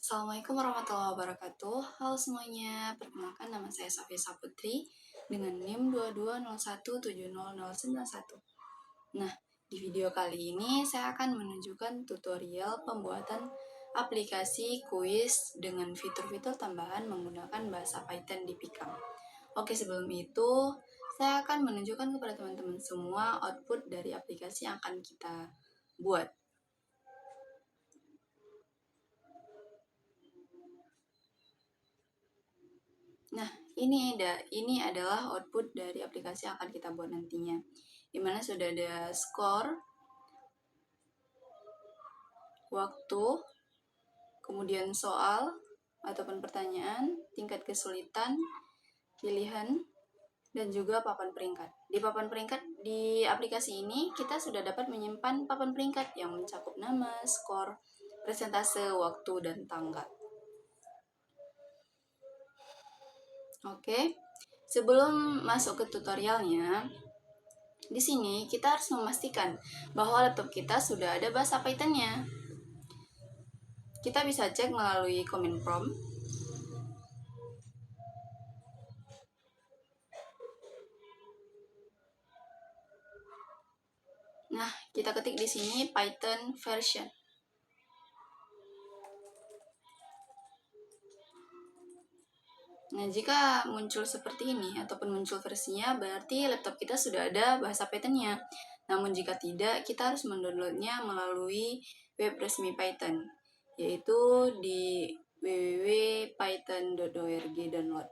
Assalamualaikum warahmatullahi wabarakatuh. Halo semuanya, perkenalkan nama saya Sofia Saputri dengan NIM 2201700091. Nah, di video kali ini saya akan menunjukkan tutorial pembuatan aplikasi kuis dengan fitur-fitur tambahan menggunakan bahasa Python di Pikam. Oke, sebelum itu saya akan menunjukkan kepada teman-teman semua output dari aplikasi yang akan kita buat. Nah, ini adalah output dari aplikasi yang akan kita buat nantinya. Dimana sudah ada skor, waktu, kemudian soal ataupun pertanyaan, tingkat kesulitan, pilihan, dan juga papan peringkat. Di papan peringkat di aplikasi ini kita sudah dapat menyimpan papan peringkat yang mencakup nama, skor, persentase, waktu, dan tanggal. Oke, sebelum masuk ke tutorialnya, di sini kita harus memastikan bahwa laptop kita sudah ada bahasa Python-nya. Kita bisa cek melalui command prompt. Nah, kita ketik di sini Python version. Nah, jika muncul seperti ini ataupun muncul versinya, berarti laptop kita sudah ada bahasa Python-nya. Namun jika tidak, kita harus mendownloadnya melalui web resmi Python, yaitu di www.python.org download.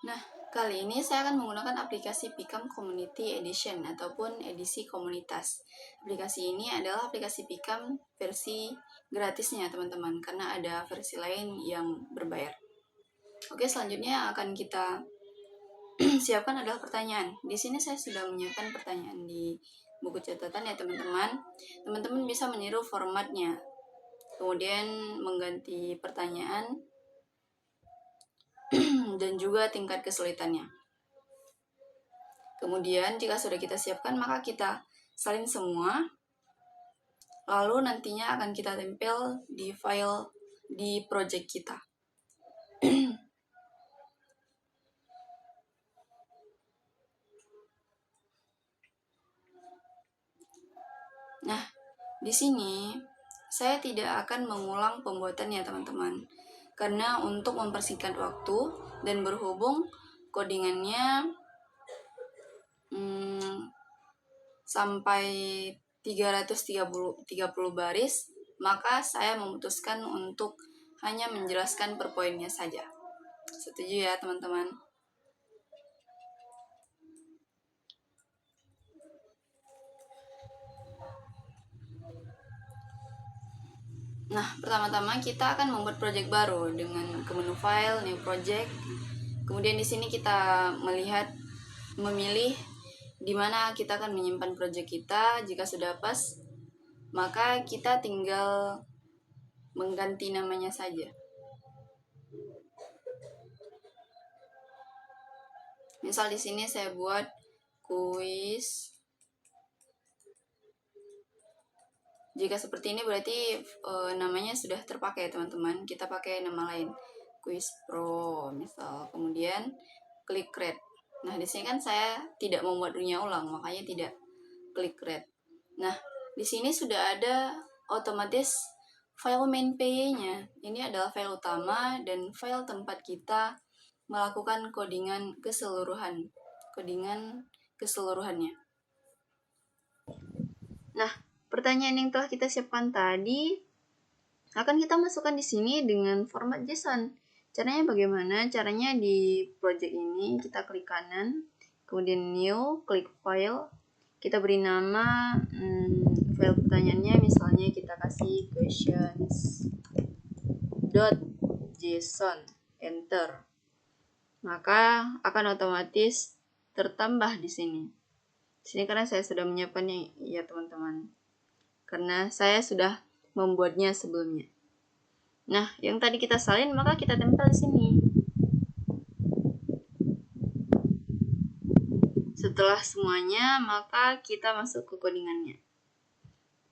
Nah, kali ini saya akan menggunakan aplikasi Pikam Community Edition ataupun edisi komunitas. Aplikasi ini adalah aplikasi Pikam versi gratisnya, teman-teman, karena ada versi lain yang berbayar. Oke, selanjutnya akan kita siapkan adalah pertanyaan. Di sini saya sudah menyiapkan pertanyaan di buku catatan ya, teman-teman. Teman-teman bisa meniru formatnya. Kemudian mengganti pertanyaan dan juga tingkat kesulitannya. Kemudian jika sudah kita siapkan, maka kita salin semua. Lalu nantinya akan kita tempel di file di project kita. Nah, di sini saya tidak akan mengulang pembuatannya, teman-teman. Karena untuk mempersingkat waktu dan berhubung codingannya sampai 330 baris, maka saya memutuskan untuk hanya menjelaskan per poinnya saja. Setuju ya, teman-teman? Nah, pertama-tama kita akan membuat project baru dengan ke menu file, new project. Kemudian di sini kita memilih di mana kita akan menyimpan project kita. Jika sudah pas, maka kita tinggal mengganti namanya saja. Misal di sini saya buat kuis. Jika seperti ini berarti namanya sudah terpakai, teman-teman. Kita pakai nama lain, Quiz Pro misal. Kemudian klik create. Nah, di sini kan saya tidak membuat dunia ulang, makanya tidak klik create. Nah, di sini sudah ada otomatis file main.py-nya. Ini adalah file utama dan file tempat kita melakukan codingan keseluruhannya. Nah, pertanyaan yang telah kita siapkan tadi akan kita masukkan di sini dengan format JSON. Caranya bagaimana? Caranya di project ini kita klik kanan, kemudian new, klik file, kita beri nama file pertanyaannya, misalnya kita kasih questions.json, enter. Maka akan otomatis tertambah di sini. Sini karena saya sudah menyiapkannya ya, teman-teman. Karena saya sudah membuatnya sebelumnya. Nah, yang tadi kita salin maka kita tempel di sini. Setelah semuanya, maka kita masuk ke codingannya.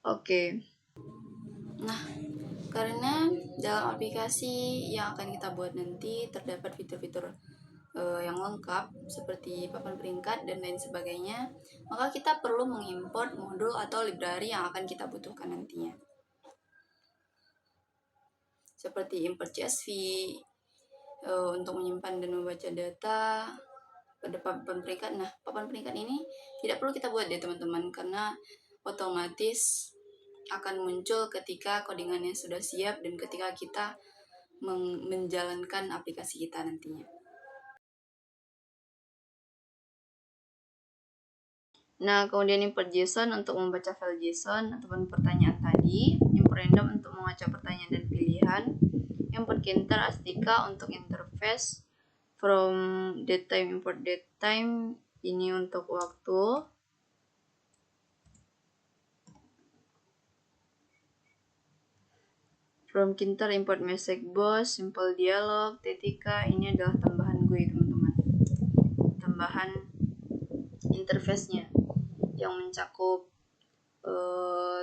Oke. Nah, karena dalam aplikasi yang akan kita buat nanti terdapat fitur-fitur yang lengkap seperti papan peringkat dan lain sebagainya, maka kita perlu mengimport modul atau library yang akan kita butuhkan nantinya. Seperti import CSV untuk menyimpan dan membaca data pada papan peringkat. Nah, papan peringkat ini tidak perlu kita buat ya teman-teman, karena otomatis akan muncul ketika codingannya sudah siap dan ketika kita menjalankan aplikasi kita nantinya. Nah, kemudian import JSON untuk membaca file JSON ataupun pertanyaan tadi, import random untuk mengacak pertanyaan dan pilihan, import getter astika untuk interface, from datetime import datetime ini untuk waktu, from getter import message box, simple dialog, tetika ini adalah tambahan gue teman-teman, tambahan interface-nya yang mencakup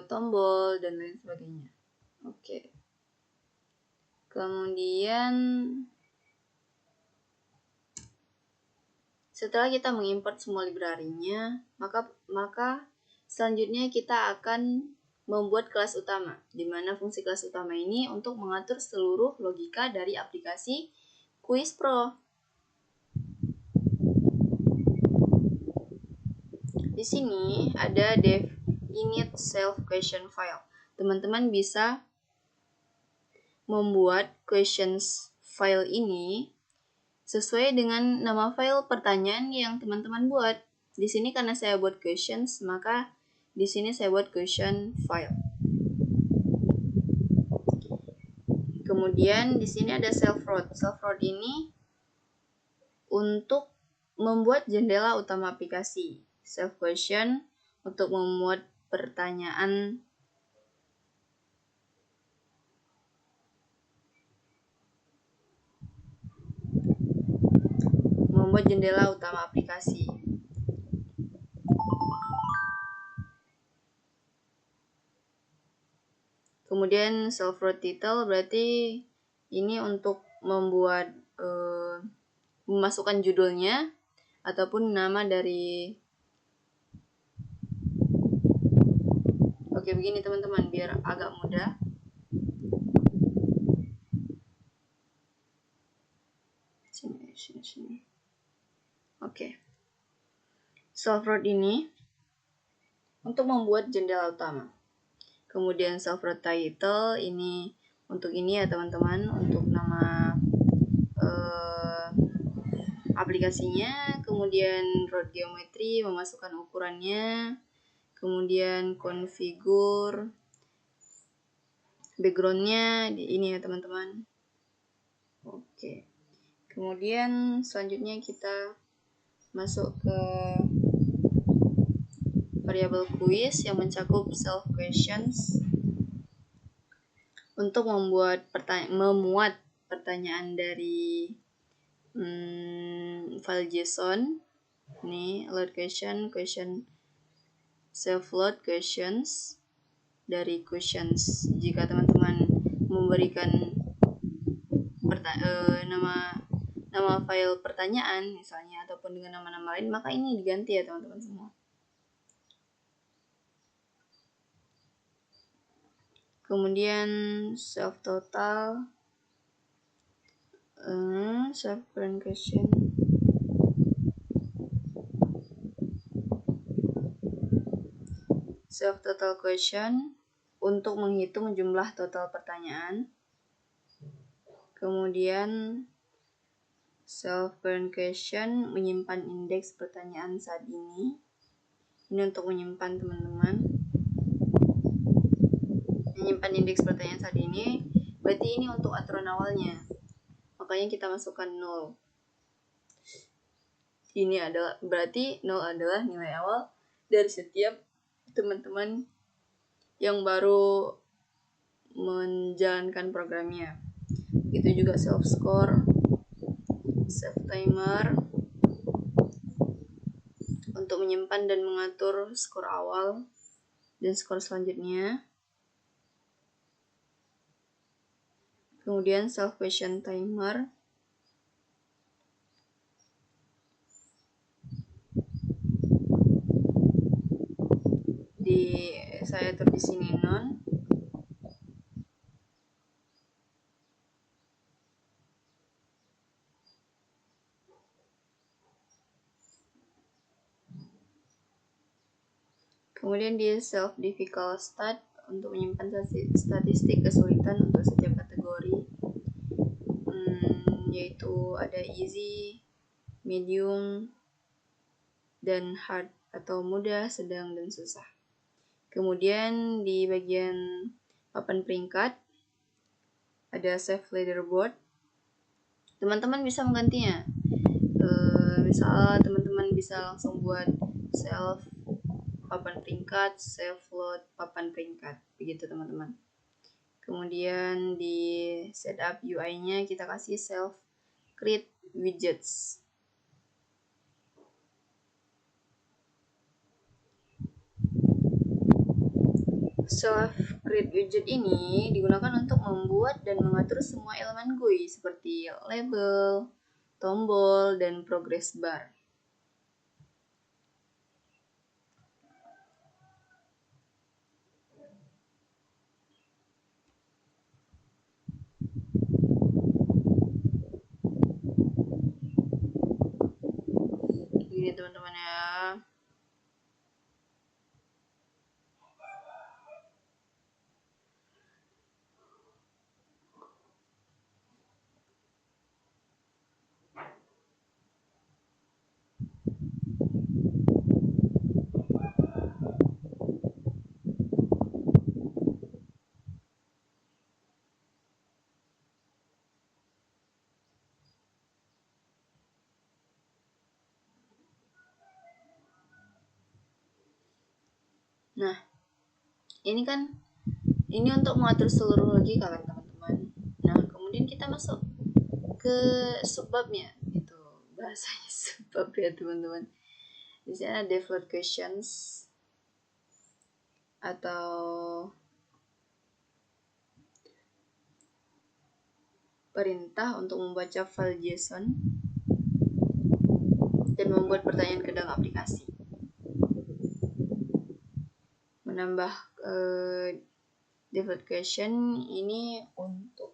tombol dan lain sebagainya. Oke. Kemudian setelah kita mengimport semua library-nya, maka selanjutnya kita akan membuat kelas utama, di mana fungsi kelas utama ini untuk mengatur seluruh logika dari aplikasi Quiz Pro. Di sini ada dev init self question file. Teman-teman bisa membuat questions file ini sesuai dengan nama file pertanyaan yang teman-teman buat. Di sini karena saya buat questions, maka di sini saya buat question file. Kemudian di sini ada self-route. Self-route ini untuk membuat jendela utama aplikasi. Self question untuk membuat pertanyaan jendela utama aplikasi. Kemudian self-route title berarti ini untuk membuat memasukkan judulnya ataupun nama dari. Oke, begini teman-teman biar agak mudah. Sini. Oke. Self-route ini untuk membuat jendela utama. Kemudian self-route title ini untuk ini ya teman-teman, untuk nama aplikasinya. Kemudian route geometry, memasukkan ukurannya. Kemudian configure backgroundnya di ini ya teman-teman. Oke. Kemudian selanjutnya kita masuk ke variabel quiz yang mencakup self questions untuk memuat pertanyaan dari file JSON. Ini load question self load questions dari questions. Jika teman-teman memberikan nama file pertanyaan misalnya ataupun dengan nama-nama lain, maka ini diganti ya teman-teman semua. Kemudian self total, self parent question, self total question untuk menghitung jumlah total pertanyaan. Kemudian self parent question menyimpan indeks pertanyaan saat ini. Ini untuk menyimpan teman-teman. Menyimpan indeks pertanyaan saat ini, berarti ini untuk aturan awalnya. Makanya kita masukkan 0. Ini adalah berarti 0 adalah nilai awal dari setiap teman-teman yang baru menjalankan programnya. Itu juga self score, self timer untuk menyimpan dan mengatur skor awal dan skor selanjutnya. Kemudian self question timer. Saya atur di sini non. Kemudian di self difficult stat untuk menyimpan statistik kesulitan untuk setiap kategori, yaitu ada easy, medium, dan hard atau mudah, sedang, dan susah. Kemudian di bagian papan peringkat ada save leaderboard. Teman-teman bisa menggantinya. Misal teman-teman bisa langsung buat self papan peringkat, self load papan peringkat, begitu teman-teman. Kemudian di setup UI-nya kita kasih self create widgets. Self create widget ini digunakan untuk membuat dan mengatur semua elemen GUI seperti label, tombol, dan progress bar. Gini teman-teman ya. Nah, ini untuk mengatur seluruh logika kan teman-teman. Nah, kemudian kita masuk ke subbabnya, gitu bahasanya subbab ya teman-teman. Di sini ada default questions atau perintah untuk membaca file JSON dan membuat pertanyaan ke dalam aplikasi. Menambah default question ini untuk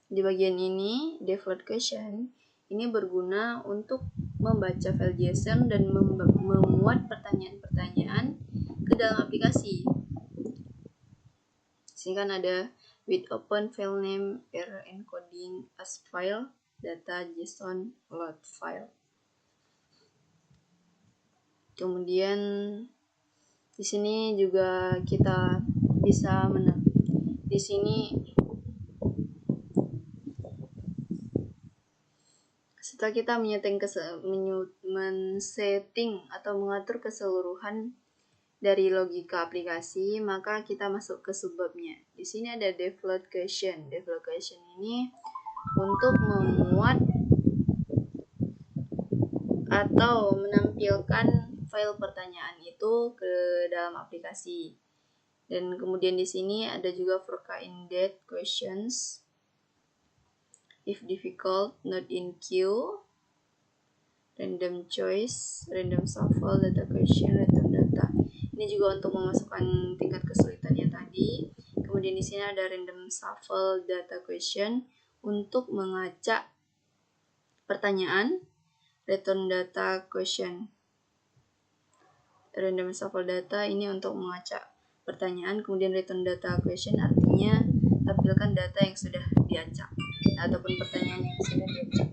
di bagian ini default question ini berguna untuk membaca file JSON dan memuat pertanyaan-pertanyaan ke dalam aplikasi. Sini kan ada with open file name, error encoding as file, data JSON, load file. Kemudian di sini juga kita bisa di sini setelah kita men-setting atau mengatur keseluruhan dari logika aplikasi, maka kita masuk ke subbabnya. Di sini ada default question. Default question ini untuk memuat atau menampilkan file pertanyaan itu ke dalam aplikasi. Dan kemudian di sini ada juga fork-in-date questions, if difficult, not in queue, random choice, random shuffle, data question, return data. Ini juga untuk memasukkan tingkat kesulitannya tadi. Kemudian di sini ada random shuffle data question untuk mengacak pertanyaan, return data question. Random shuffle data ini untuk mengacak pertanyaan, kemudian return data question artinya tampilkan data yang sudah diacak ataupun pertanyaan yang sudah diacak.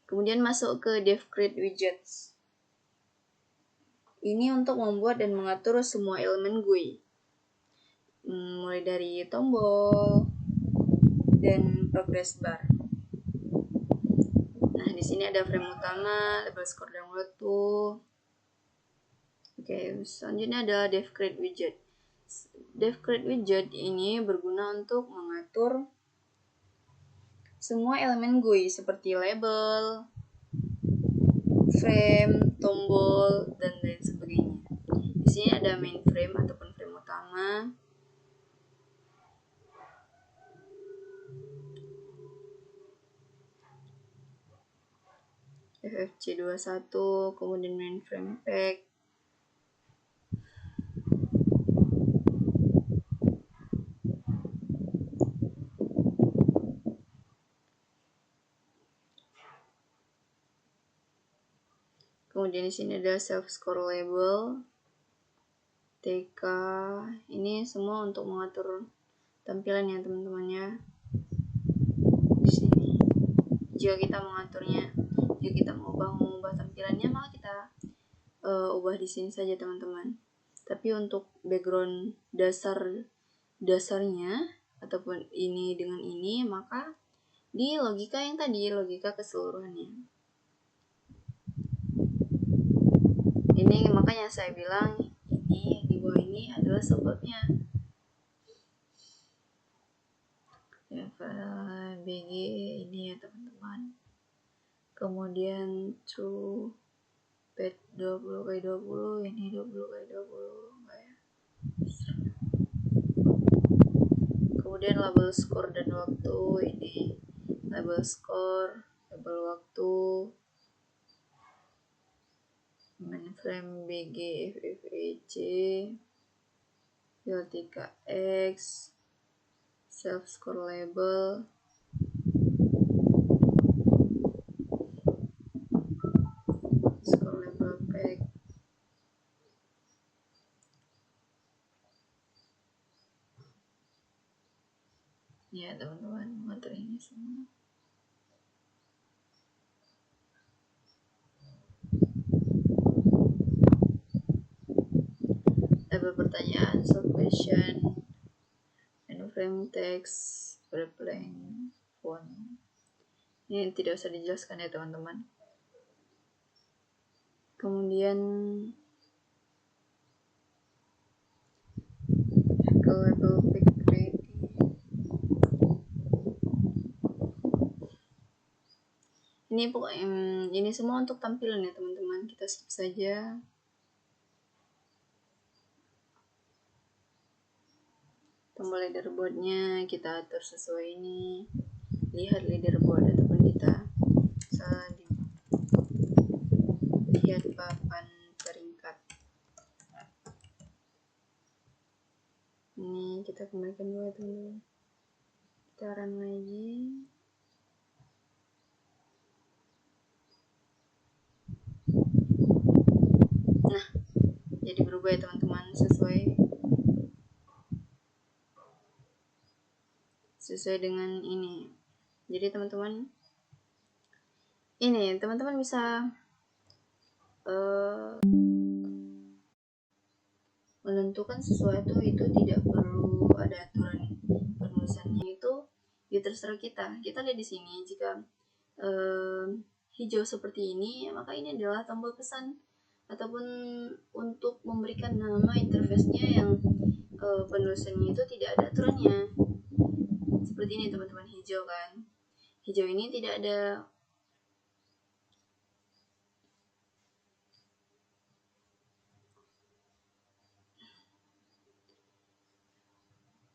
Kemudian masuk ke dev create widgets. Ini untuk membuat dan mengatur semua elemen GUI. Mulai dari tombol dan progress bar. Nah, di sini ada frame utama, label score download tuh. Selanjutnya ada dev create widget. Dev create widget ini berguna untuk mengatur semua elemen GUI seperti label, frame, tombol, dan lain sebagainya. Di sini ada main frame ataupun frame utama. FFC21, kemudian main frame pack. Kemudian di sini ada self score label, TK. Ini semua untuk mengatur tampilan ya teman-teman ya. Di sini jika kita mengaturnya, jika kita mengubah tampilannya, maka kita ubah di sini saja teman-teman. Tapi untuk background dasarnya ataupun ini dengan ini, maka di logika yang tadi, logika keseluruhannya. Ini makanya saya bilang ini di bawah ini adalah sebabnya. BG ini ya teman-teman. Kemudian true pet 20x20, ini 20x20 enggak ya. Kemudian label score dan waktu, ini label score, label waktu, mainframe BG FFEC, Vertica X, self score label, score label pack. Ya teman-teman, materi ini semua. Label pertanyaan, short question, frame text, blank font. Ini tidak usah dijelaskan ya teman-teman. Kemudian ke label pick ready. Ini semua untuk tampilan ya teman-teman. Kita skip saja. Tombol leaderboardnya kita atur sesuai ini. Lihat leaderboard ataupun kita lihat papan peringkat. Ini kita kembalikan dulu teman-teman. Kita run lagi. Nah, jadi berubah ya teman-teman sesuai dengan ini. Jadi teman-teman bisa menentukan sesuatu itu tidak perlu ada aturan penulisannya, itu ya terserah kita. Kita lihat di sini, jika hijau seperti ini, maka ini adalah tombol pesan ataupun untuk memberikan nama interface-nya yang penulisannya itu tidak ada aturannya. Seperti ini teman-teman, hijau kan. Hijau ini tidak ada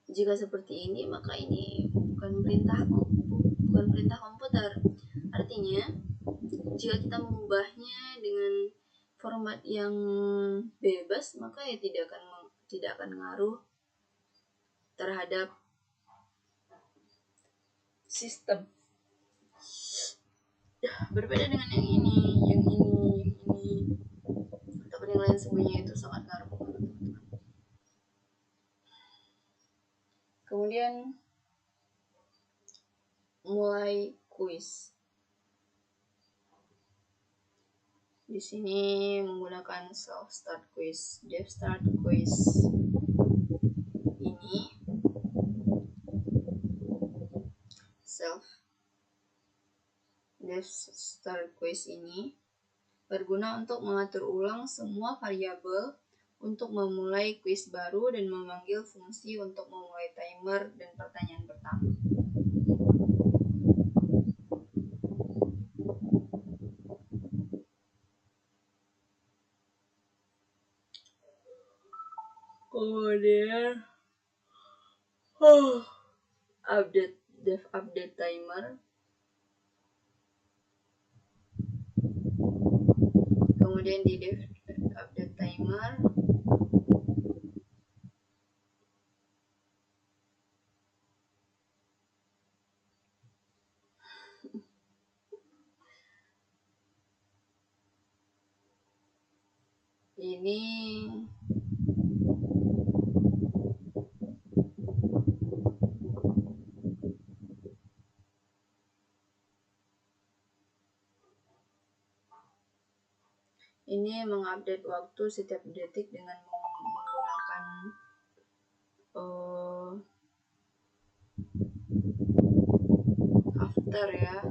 jika seperti ini, maka ini bukan perintah komputer. Artinya, jika kita mengubahnya dengan format yang bebas, maka ya tidak akan ngaruh terhadap sistem. Berbeda dengan yang ini ataupun yang lain sebagainya, itu sangat ngaruh. Kemudian mulai kuis. Di sini menggunakan self start quiz, dev start quiz. Ini dev start quiz ini berguna untuk mengatur ulang semua variabel untuk memulai kuis baru dan memanggil fungsi untuk memulai timer dan pertanyaan pertama. Kemudian update timer. Kemudian di update timer ini mengupdate waktu setiap detik dengan menggunakan after ya,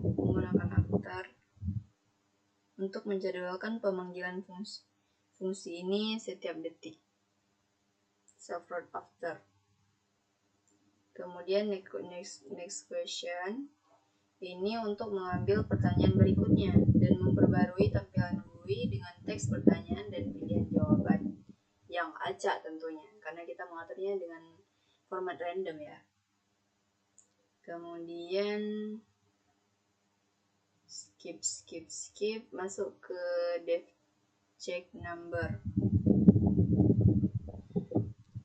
menggunakan after untuk menjadwalkan pemanggilan fungsi ini setiap detik. Self-wrote after. Kemudian next question. Ini untuk mengambil pertanyaan berikutnya dan memperbarui tampilan GUI dengan teks pertanyaan dan pilihan jawaban yang acak tentunya, karena kita mengaturnya dengan format random ya. Kemudian skip masuk ke dev check number.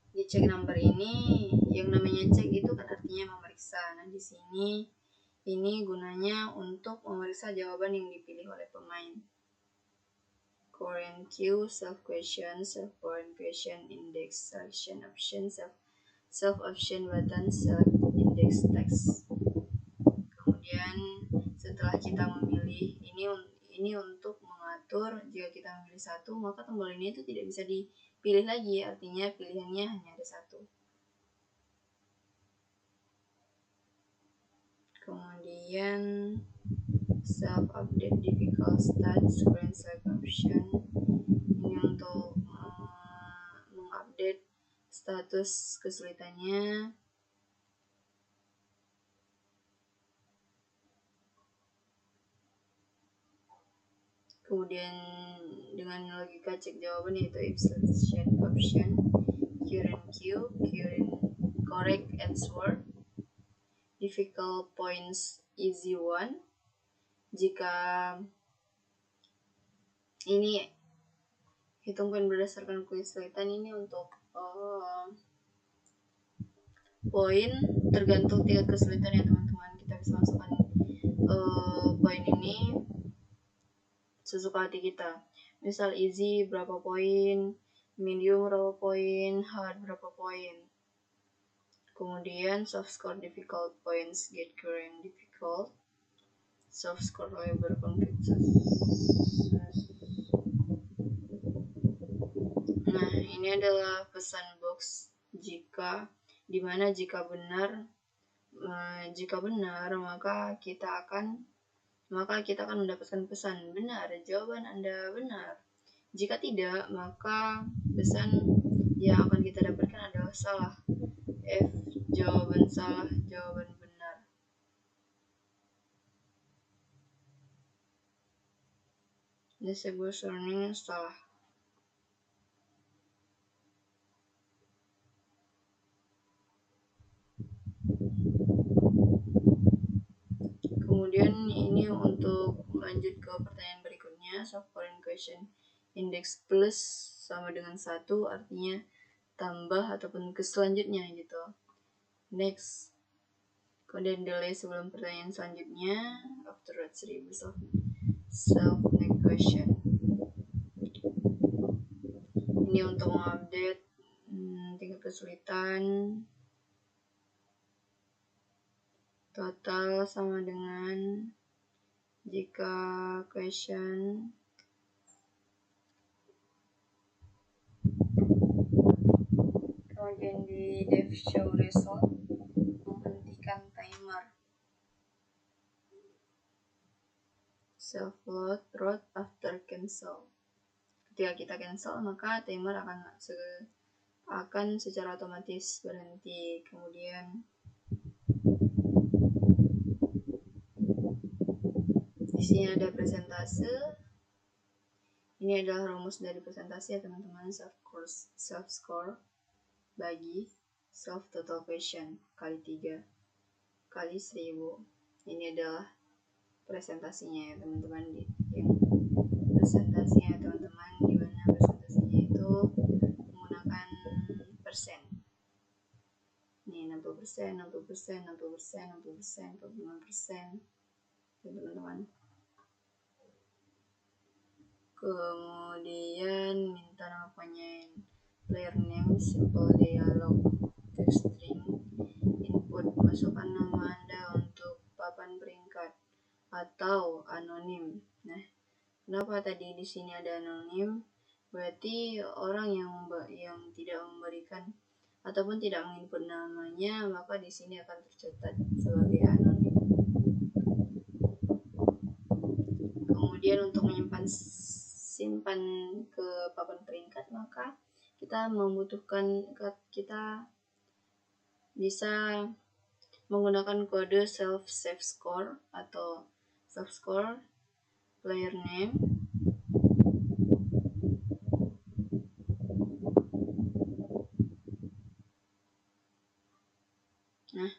Di check number ini yang namanya check itu kan artinya memeriksa. Nah, di sini ini gunanya untuk memeriksa jawaban yang dipilih oleh pemain. Current queue, self question, self current question, index, selection option, self option button, select index text. Kemudian setelah kita memilih ini untuk mengatur jika kita memilih satu, maka tombol ini itu tidak bisa dipilih lagi, artinya pilihannya hanya ada satu. Kemudian self update difficult stats, current select option, ini untuk mengupdate status kesulitannya. Kemudian dengan logika cek jawaban yaitu if selection option, current queue, correct answer, difficult points easy one. Jika ini hitung poin berdasarkan kesulitan, ini untuk poin tergantung tingkat kesulitan ya teman-teman. Kita bisa masukkan poin ini sesuka hati kita. Misal easy berapa poin, medium berapa poin, hard berapa poin. Kemudian soft score difficult points, get current difficult, soft score labor conflict. Nah, ini adalah pesan box dimana jika benar maka kita akan mendapatkan pesan benar, jawaban Anda benar. Jika tidak, maka pesan yang akan kita dapatkan adalah salah. F, jawaban salah, jawaban benar. Disable warning salah. Kemudian ini untuk lanjut ke pertanyaan berikutnya, soft current question index plus sama dengan 1, artinya tambah ataupun ke selanjutnya gitu. Next. Kemudian delay sebelum pertanyaan selanjutnya, after 1000 self next question. Ini untuk mengupdate tingkat kesulitan. Total sama dengan jika question kemudian di dev show result menghentikan timer, self load road after cancel. Ketika kita cancel, maka timer akan secara otomatis berhenti. Kemudian di sini ada persentase. Ini adalah rumus dari persentase ya teman-teman. Self score bagi self total question kali 3 kali 1000. Ini adalah presentasinya ya teman-teman, yang presentasinya teman-teman, di mana presentasinya itu menggunakan persen. Ini 60%, 60%, 60%, 60%, 45% ya teman-teman. Kemudian minta nama penyanyi, player name, simple dialog, text string, input, masukkan nama Anda untuk papan peringkat atau anonim. Nah, kenapa tadi di sini ada anonim? Berarti orang yang tidak memberikan ataupun tidak menginput namanya, maka di sini akan tercatat sebagai anonim. Kemudian untuk simpan ke papan peringkat, maka kita bisa menggunakan kode self save score atau self score player name. Nah,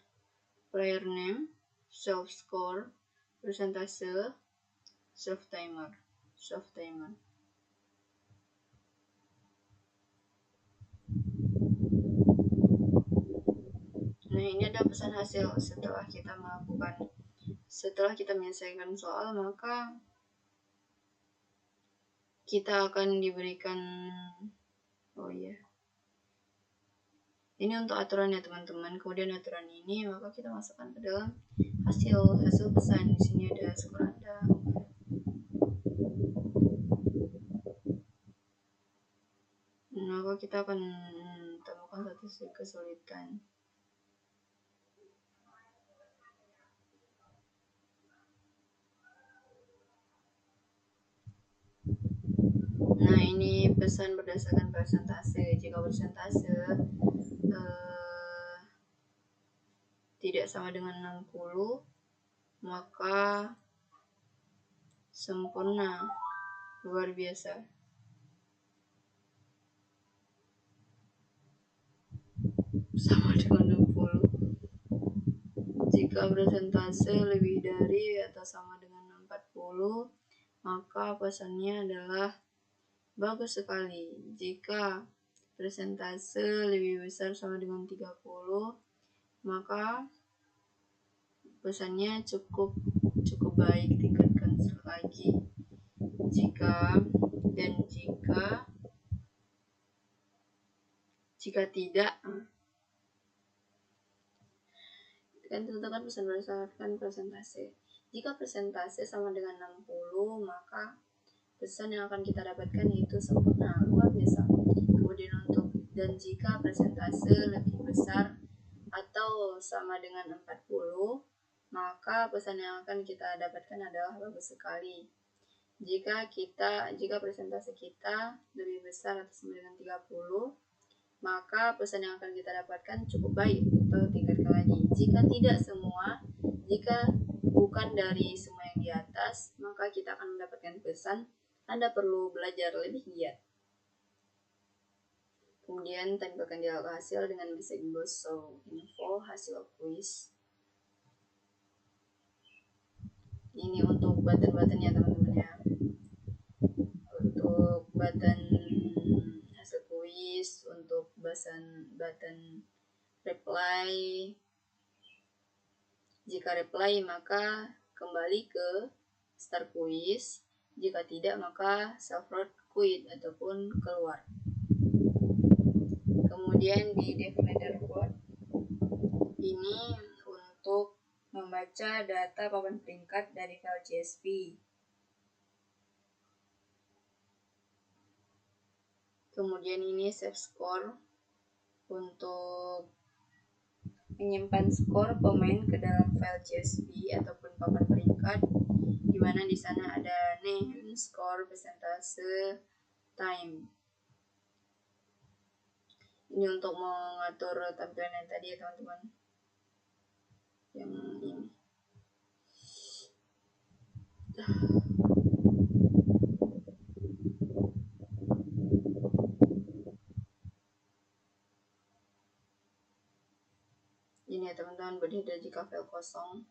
player name, self score, persentase, self timer. Nah, ini ada pesan hasil setelah kita menyelesaikan soal, maka kita akan diberikan ini untuk aturan ya teman-teman. Kemudian aturan ini maka kita masukkan ke dalam hasil pesan. Di sini ada skor Anda. Maka kita akan temukan satu kesulitan. Nah, ini pesan berdasarkan persentase. Jika persentase tidak sama dengan 60, maka sempurna, luar biasa. Sama dengan 60. Jika persentase lebih dari atau sama dengan 40, maka pesannya adalah bagus sekali. Jika persentase lebih besar sama dengan 30, maka pesannya cukup baik, tingkatkan lagi. Jika tidak, kan tentukan pesan berdasarkan persentase. Jika persentase sama dengan 60, maka pesan yang akan kita dapatkan yaitu sempurna, luar biasa. Kemudian jika persentase lebih besar atau sama dengan 40, maka pesan yang akan kita dapatkan adalah bagus sekali. Jika persentase kita lebih besar atau sama dengan 30, maka pesan yang akan kita dapatkan cukup baik atau tingkatkan lagi. Jika bukan dari semua yang di atas, maka kita akan mendapatkan pesan Anda perlu belajar lebih giat. Kemudian tempelkan dialog hasil dengan bisa emboss info hasil kuis. Ini untuk button-buttonnya teman-teman ya. Untuk button hasil kuis, untuk button reply. Jika reply maka kembali ke start quiz. Jika tidak maka self-route quit ataupun keluar. Kemudian di definite report ini untuk membaca data papan peringkat dari file CSV. Kemudian ini save score untuk menyimpan skor pemain ke dalam file CSV ataupun papan peringkat, di mana di sana ada name, skor, persentase, time. Ini untuk mengatur tampilan yang tadi ya teman-teman. Yang ini. Ini ya teman-teman, berbeda jika file kosong.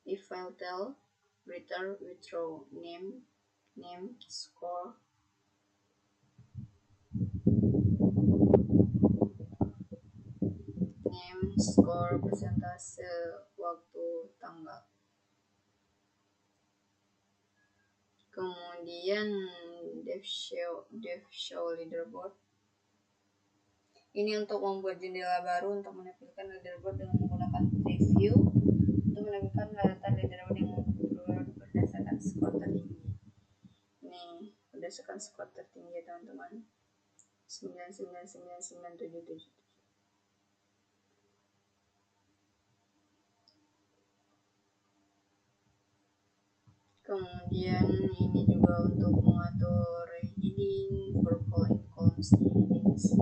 If file tell, return, withdraw, name, score, persentase, waktu, tanggal. Kemudian dev show leaderboard. Ini untuk membuat jendela baru untuk menampilkan leaderboard dengan menggunakan preview untuk menampilkan data leaderboard yang berdasarkan skor tertinggi. Ini berdasarkan skor tertinggi teman-teman. 9999777. Kemudian ini juga untuk mengatur heading, purple in columns headings.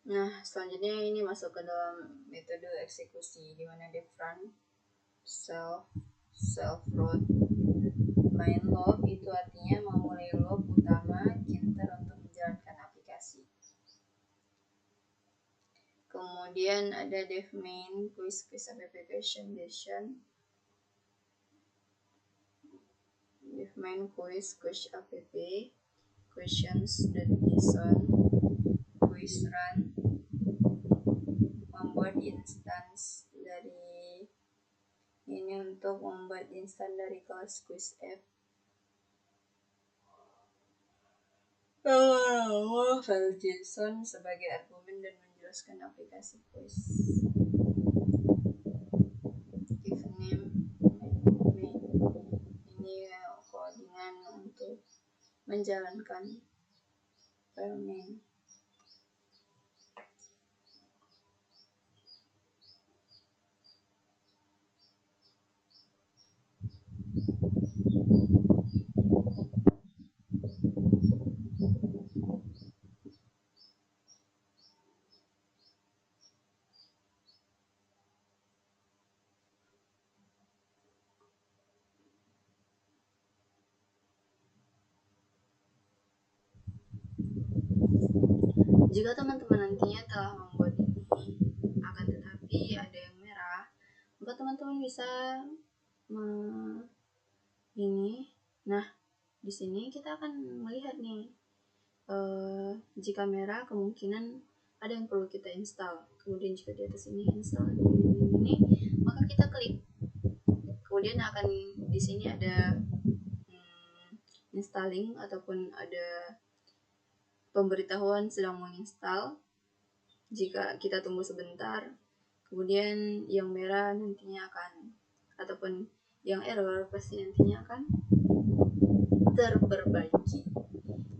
Nah, selanjutnya ini masuk ke dalam metode eksekusi di mana dev run, self root, main loop itu artinya memulai loop utama Kinter untuk menjalankan aplikasi. Kemudian ada dev main quiz application session. Dev main quiz app questions.json quiz run membuat instance dari ini untuk membuat instance dari kelas quiz app. File JSON sebagai argumen dan menjelaskan aplikasi quiz. Give name main. Ini codingan untuk menjalankan file main. Jika teman-teman nantinya telah membuat ini, akan tetapi ada yang merah, maka teman-teman bisa ini. Nah, di sini kita akan melihat nih, jika merah kemungkinan ada yang perlu kita install. Kemudian jika di atas ini install ini, maka kita klik. Kemudian akan di sini ada installing ataupun ada pemberitahuan sedang menginstal. Jika kita tunggu sebentar, kemudian yang merah nantinya akan, ataupun yang error pasti nantinya akan terperbaiki.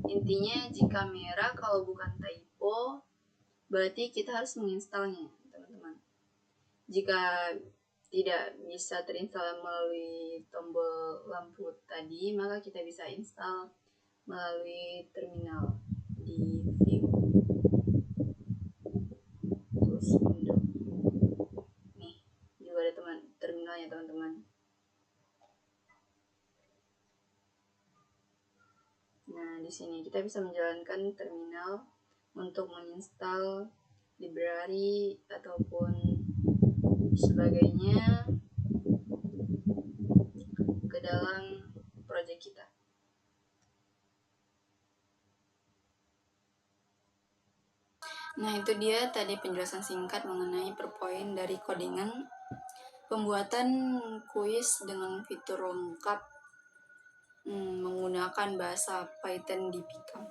Intinya jika merah kalau bukan typo, berarti kita harus menginstalnya, teman-teman. Jika tidak bisa terinstall melalui tombol lampu tadi, maka kita bisa install melalui terminal di view tools window. Nih juga ada terminalnya teman-teman. Nah, di sini kita bisa menjalankan terminal untuk menginstal library ataupun sebagainya ke dalam project kita. Nah, itu dia tadi penjelasan singkat mengenai perpoin dari codingan pembuatan kuis dengan fitur lengkap menggunakan bahasa Python di Picam.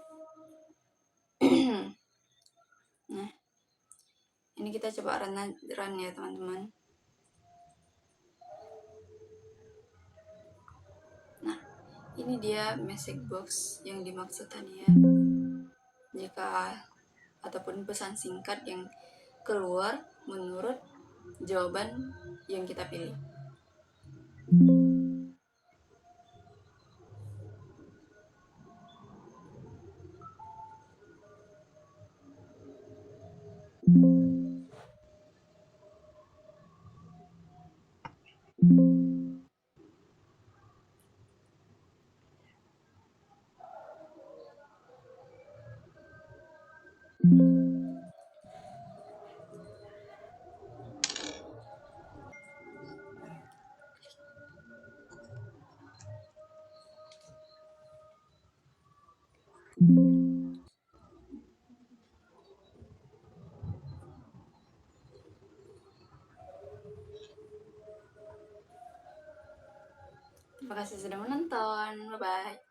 Nah, ini kita coba run ya teman-teman. Nah, ini dia message box yang dimaksud tadi ya. Jika ataupun pesan singkat yang keluar menurut jawaban yang kita pilih. Terima kasih sudah menonton. Bye-bye.